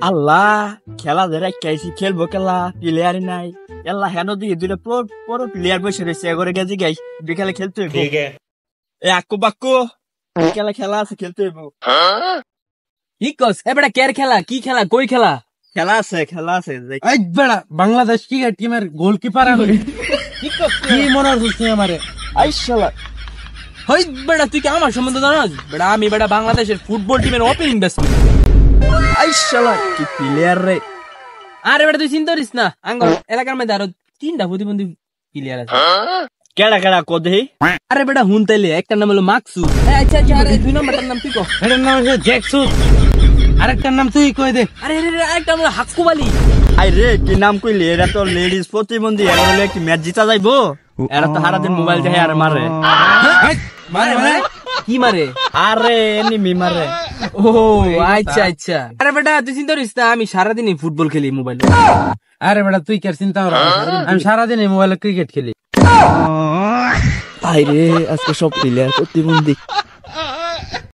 আল্লাহ খেলা ধরে খাইছি, খেলবো খেলা প্লেয়ার নাই। আল্লাহ হেন দিকে দুইটা বড় প্লেয়ার বসে রয়েছে, এগরে গেছি গাই বিকালে খেলতে হইব। এ আক্কু বাক্কু বিকালে খেলা আছে, খেলতে হইব। কি কস এবারে কের খেলা, কি খেলা, কই খেলা? খেলা আছে এই বেড়া বাংলাদেশ ক্রিকেট টিমের গোলকিপার আমি। কি মনে হচ্ছে আমারে? আই শালা হই বেটা, তুই কি আমার সম্বন্ধে জানাস? বেটা আমি বেটা বাংলাদেশের ফুটবল টিমের ওপেনিং ব্যাটসম্যান। আই শালা কি প্লেয়ার রে। আরে বেটা তুই চিন্তা করিস না, আঙ্গল এলাকার মধ্যে আরো 3টা প্রতিবন্ধী প্লেয়ার আছে। কেডা কেডা কদেহি? আরে বেটা হুন তাইলে, একটার নাম হলো মাকসুদ। আচ্ছা আচ্ছা, আরে 2 নম্বরটার নাম কি কো? এটার নাম হচ্ছে জ্যাকসুদ। আরেকটার নাম তুই কই দে। আরে আরেকটা নাম হলো হাক্কু আলী। আই রে কি নাম কইলি? এরা তো লেডিস প্রতিবন্ধী, এরা হলে কি ম্যাচ জিতা যাইবো? এরা তো সারাদিন মোবাইল দেখে আর মারে। মারে মানে কি মারে? আরে এনিমি মারে। ও আচ্ছা আচ্ছা। আরে বেটা তুই চিন্তা করিস না, আমি সারাদিনই ফুটবল খেলি মোবাইলে। আরে বেটা তুই কি চিন্তা কর, আমি সারাদিন এই মোবাইলে ক্রিকেট খেলি। আরে আজকে সব প্লেয়ার প্রতিবন্ধী।